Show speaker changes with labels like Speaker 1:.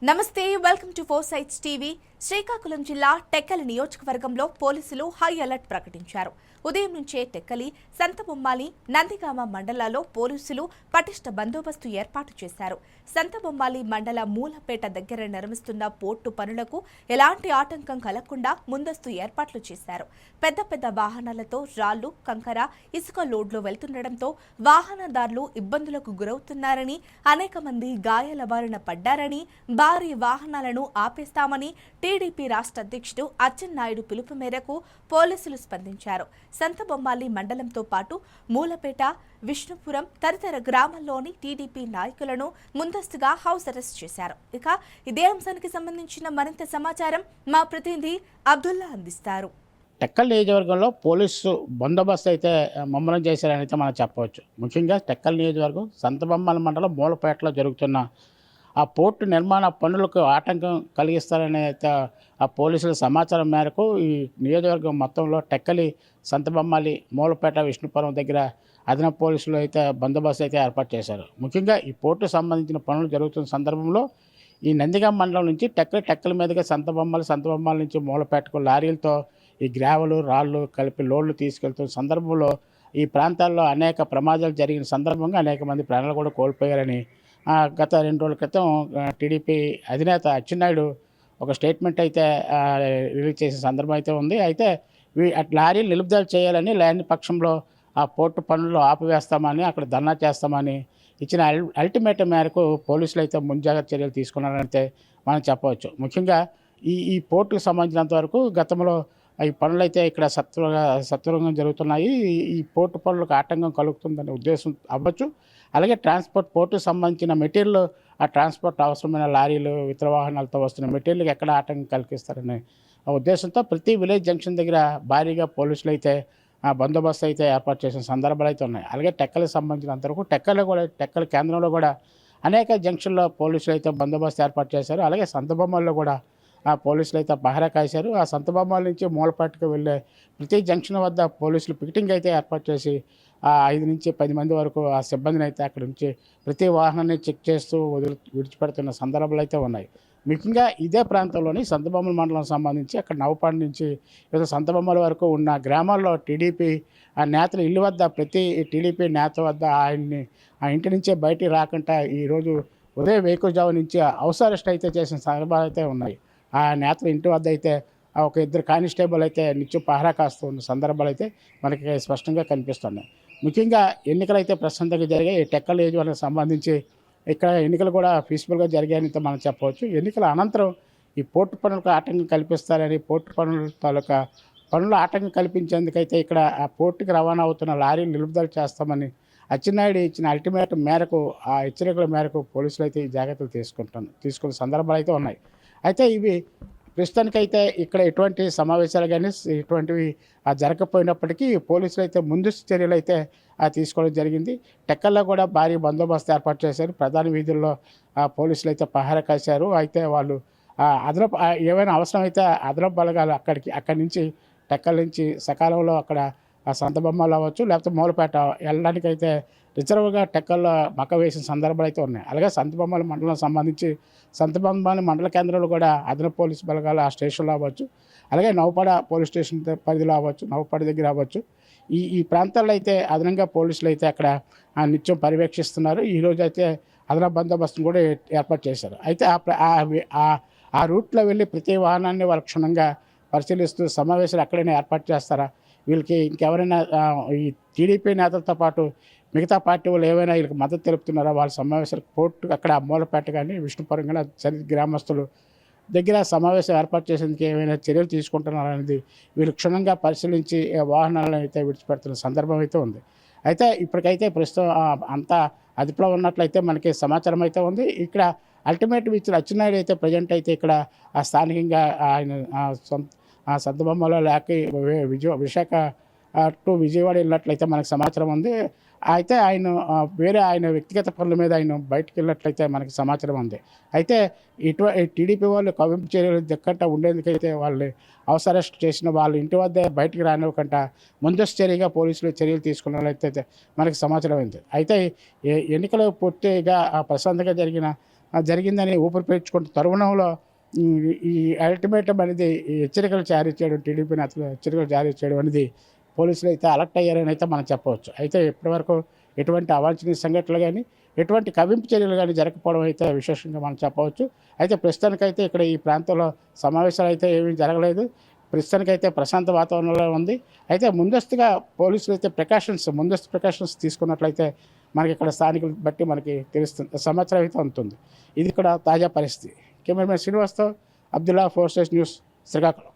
Speaker 1: నమస్తే welcome to four sites TV. Srikakulam జిల్లా టెక్కలి నియోజకవర్గంలో పోలీసులు హై అలర్ట్ ప్రకటించారు. ఉదయం నుంచే టెక్కలి, సంతబొమ్మాలి, నందిగామ మండలాల్లో పోలీసులు పటిష్ట బందోబస్తు ఏర్పాటు చేశారు. సంతబొమ్మాలి మండల మూలపేట దగ్గర నిర్మిస్తున్న పోర్టు పనులకు ఎలాంటి ఆటంకం కలగకుండా ముందస్తు ఏర్పాట్లు చేశారు. పెద్ద పెద్ద వాహనాలతో రాళ్లు, కంకర, ఇసుక లోడ్లు వెళ్తుండటంతో వాహనదారులు ఇబ్బందులకు గురవుతున్నారని, అనేక మంది గాయాల బారిన పడ్డారని, భారీ వాహనాలను ఆపేస్తామని టీడీపీ రాష్ట్ర అధ్యక్షుడు అచ్చెన్నాయుడు పిలుపు మేరకు పోలీసులు స్పందించారు. సంతబొమ్మాలి మండలంతో పాటు మూలపేట, విష్ణుపురం తదితర గ్రామాల్లోని టీడీపీ నాయకులను ముందస్తుగా హౌస్ అరెస్ట్ చేశారు. ఇక ఇదే అంశానికి సంబంధించిన మరింత సమాచారం మా ప్రతినిధి అబ్దుల్లా అందిస్తారు.
Speaker 2: టెక్కల్ నియోజకవర్గంలో పోలీసు బందోబస్తు అయితే ముమ్మరం చేశారని అయితే మనం చెప్పవచ్చు. ముఖ్యంగా టెక్కల్ నియోజకవర్గం సంతబొమ్మాలి మండలం మూలపేటలో జరుగుతున్న ఆ పోర్టు నిర్మాణ పనులకు ఆటంకం కలిగిస్తారనే ఆ పోలీసుల సమాచారం మేరకు ఈ నియోజకవర్గం మొత్తంలో టెక్కలి, సంతబొమ్మాలి, మూలపేట, విష్ణుపురం దగ్గర అదనపు పోలీసులు అయితే బందోబస్తు అయితే ఏర్పాటు చేశారు. ముఖ్యంగా ఈ పోర్టు సంబంధించిన పనులు జరుగుతున్న సందర్భంలో ఈ నందిగామ మండలం నుంచి టెక్కలి మీదుగా సంతబొమ్మాలి నుంచి మూలపేటకు లారీలతో ఈ గ్రావెలు, రాళ్ళు కలిపి లోడ్లు తీసుకెళ్తున్న సందర్భంలో ఈ ప్రాంతాల్లో అనేక ప్రమాదాలు జరిగిన సందర్భంగా అనేక మంది ప్రాణాలు కూడా కోల్పోయారని గత 2 రోజుల క్రితం టీడీపీ అధినేత అచ్చెన్నాయుడు ఒక స్టేట్మెంట్ అయితే రిలీజ్ చేసే సందర్భం అయితే ఉంది. అయితే లారీలు నిలుపుదల చేయాలని, లేని పక్షంలో ఆ పోర్టు పనులు ఆపివేస్తామని, అక్కడ ధర్నా చేస్తామని ఇచ్చిన అల్టిమేటం మేరకు పోలీసులు అయితే ముంజాగ్రత్త చర్యలు తీసుకున్నారంటే మనం చెప్పవచ్చు. ముఖ్యంగా ఈ పోర్టుకు సంబంధించినంత వరకు గతంలో ఈ పనులు అయితే ఇక్కడ సత్వరంగా జరుగుతున్నాయి. ఈ పోర్టు పనులకు ఆటంకం కలుగుతుందనే ఉద్దేశం అవ్వచ్చు. అలాగే పోర్టుకు సంబంధించిన మెటీరియల్, ఆ ట్రాన్స్పోర్ట్ అవసరమైన లారీలు, ఇతర వాహనాలతో వస్తున్న మెటీరియల్కి ఎక్కడ ఆటంకం కలిగిస్తారనే ఉద్దేశంతో ప్రతి విలేజ్ జంక్షన్ దగ్గర భారీగా పోలీసులు అయితే బందోబస్తు అయితే ఏర్పాటు చేసిన సందర్భాలు అయితే ఉన్నాయి. అలాగే టెక్కలకు సంబంధించినంతవరకు టెక్కల కేంద్రంలో కూడా అనేక జంక్షన్లో పోలీసులు అయితే బందోబస్తు ఏర్పాటు చేశారు. అలాగే సంతబొమ్మల్లో కూడా పోలీసులు అయితే పహరా కాశారు. ఆ సంతబొమ్మాలి నుంచి మూలపేటకు వెళ్ళే ప్రతి జంక్షన్ వద్ద పోలీసులు పికెటింగ్ అయితే ఏర్పాటు చేసి 5 నుంచి 10 మంది వరకు ఆ సిబ్బందిని అయితే అక్కడ నుంచి ప్రతి వాహనాన్ని చెక్ చేస్తూ విడిచిపెడుతున్న సందర్భాలు అయితే ఉన్నాయి. ముఖ్యంగా ఇదే ప్రాంతంలోని సంతబొమ్మాలి మండలం సంబంధించి అక్కడ నవపాడు నుంచి సంతబొమ్మాలి వరకు ఉన్న గ్రామాల్లో టీడీపీ నేతల ఇల్లు వద్ద ప్రతి టీడీపీ నేత వద్ద ఆయన్ని ఆ ఇంటి నుంచే బయటికి రాకుండా ఈరోజు ఉదయం వేకువజాము నుంచి హౌస్ అరెస్ట్ అయితే చేసిన సందర్భాలు అయితే ఉన్నాయి. ఆ నేతల ఇంటి వద్ద అయితే ఒక 2 కానిస్టేబుల్ అయితే నిత్యం పహరా కాస్తున్న సందర్భాలు అయితే మనకి స్పష్టంగా కనిపిస్తున్నాయి. ముఖ్యంగా ఎన్నికలు అయితే ప్రశాంతంగా జరిగాయి. టెక్కల్ నియోజకవర్గానికి సంబంధించి ఇక్కడ ఎన్నికలు కూడా పీస్ఫుల్గా జరిగాయని మనం చెప్పవచ్చు. ఎన్నికల అనంతరం ఈ పోర్టు పనులకు ఆటంకం కల్పిస్తారని, పోర్టు పనుల తాలూకా పనులు ఆటంకం కల్పించేందుకైతే ఇక్కడ ఆ పోర్టుకి రవాణా అవుతున్న లారీలు నిలుపుదల చేస్తామని అచ్చెన్నాయుడు ఇచ్చిన అల్టిమేటం మేరకు, ఆ హెచ్చరికల మేరకు పోలీసులు అయితే ఈ జాగ్రత్తలు తీసుకున్న సందర్భాలు అయితే ఉన్నాయి. అయితే ఇవి ప్రస్తుతానికైతే ఇక్కడ ఎటువంటి సమావేశాలు కానీ ఇటువంటివి జరగకపోయినప్పటికీ పోలీసులు అయితే ముందస్తు చర్యలు అయితే తీసుకోవడం జరిగింది. టెక్కల్లో కూడా భారీ బందోబస్తు ఏర్పాటు చేశారు. ప్రధాన వీధుల్లో పోలీసులు అయితే పహరా కాశారు. అయితే వాళ్ళు అదనపు ఏమైనా అవసరమైతే అదనపు బలగాలు అక్కడి నుంచి టెక్కల్ నుంచి సకాలంలో అక్కడ సంతబొమ్మాలి అవ్వచ్చు, లేకపోతే మూలపేట వెళ్ళడానికి అయితే రిజర్వ్గా టెక్కల్లో మక్క వేసిన సందర్భాలు అయితే ఉన్నాయి. అలాగే సంతబొమ్మాలి మండలం సంబంధించి సంతబొమ్మాలి మండల కేంద్రంలో కూడా అదనపు పోలీసు బలగాలు ఆ స్టేషన్లో అవ్వచ్చు, అలాగే నవపాడ పోలీస్ స్టేషన్ పరిధిలో అవ్వచ్చు, నవపాడ దగ్గర అవ్వచ్చు. ఈ ప్రాంతాల్లో అయితే అదనంగా పోలీసులు అయితే అక్కడ నిత్యం పర్యవేక్షిస్తున్నారు. ఈరోజు అయితే అదనపు బందోబస్తును కూడా ఏర్పాటు చేశారు. అయితే ఆ రూట్లో వెళ్ళి ప్రతి వాహనాన్ని వాళ్ళు క్షుణ్ణంగా పరిశీలిస్తూ సమావేశాలు ఎక్కడైనా ఏర్పాటు చేస్తారా, వీళ్ళకి ఇంకెవరైనా ఈ టీడీపీ నేతలతో పాటు మిగతా పార్టీ వాళ్ళు ఏమైనా వీళ్ళకి మద్దతు తెలుపుతున్నారా, వాళ్ళ సమావేశాలు పోర్టు అక్కడ మూలపేట కానీ విష్ణుపురం కానీ గ్రామస్తులు దగ్గర సమావేశం ఏర్పాటు చేసేందుకు ఏమైనా చర్యలు తీసుకుంటున్నారా అనేది వీళ్ళు క్షుణ్ణంగా పరిశీలించి వాహనాలను అయితే విడిచిపెడుతున్న సందర్భం అయితే ఉంది. అయితే ఇప్పటికైతే ప్రస్తుతం అంతా అదుపులో ఉన్నట్లయితే మనకి సమాచారం అయితే ఉంది. ఇక్కడ అల్టిమేట్ ఇచ్చిన అచ్చెన్నాయుడు అయితే ప్రజెంట్ అయితే ఇక్కడ స్థానికంగా ఆయన సంతబొమ్మలో లేక విశాఖ టు విజయవాడ వెళ్ళినట్లయితే మనకు సమాచారం ఉంది. అయితే ఆయన వ్యక్తిగత పనుల మీద ఆయన బయటకు వెళ్ళినట్లయితే మనకి సమాచారం ఉంది. అయితే టీడీపీ వాళ్ళు కవింపు చర్యలు దక్కకుండా ఉండేందుకైతే వాళ్ళు హౌస్ అరెస్ట్ చేసిన వాళ్ళు ఇంటి వద్ద బయటికి రానివ్వకుండా ముందస్తు చర్యగా పోలీసులు చర్యలు తీసుకున్నట్లయితే మనకి సమాచారం ఉంది. అయితే ఎన్నికలు పూర్తిగా ప్రశాంతంగా జరిగిన జరిగిందని ఊపిరి పీల్చుకుంటున్న తరుణంలో ఈ అల్టిమేటం అనేది ఈ హెచ్చరికలు జారీ చేయడం, టీడీపీ నేతలు హెచ్చరికలు జారీ చేయడం అనేది పోలీసులు అయితే అలర్ట్ అయ్యారని అయితే మనం చెప్పవచ్చు. అయితే ఇప్పటివరకు ఎటువంటి అవాంఛనీయ సంఘటనలు కానీ, ఎటువంటి కవింపు చర్యలు కానీ జరగకపోవడం అయితే విశేషంగా మనం చెప్పవచ్చు. అయితే ప్రస్తుతానికైతే ఇక్కడ ఈ ప్రాంతంలో సమావేశాలు అయితే ఏమీ జరగలేదు. ప్రస్తుతానికైతే ప్రశాంత వాతావరణంలో ఉంది. అయితే ముందస్తుగా పోలీసులు అయితే ముందస్తు ప్రికాషన్స్ తీసుకున్నట్లయితే మనకి ఇక్కడ స్థానికులు బట్టి మనకి తెలుస్తుంది, సమాచారం అయితే అందుతుంది. ఇది ఇక్కడ తాజా పరిస్థితి. కెమెరామెన్ శ్రీనివాస్తో అబ్దుల్లా, 4 స్టేషన్ న్యూస్, శ్రీకాకుళం.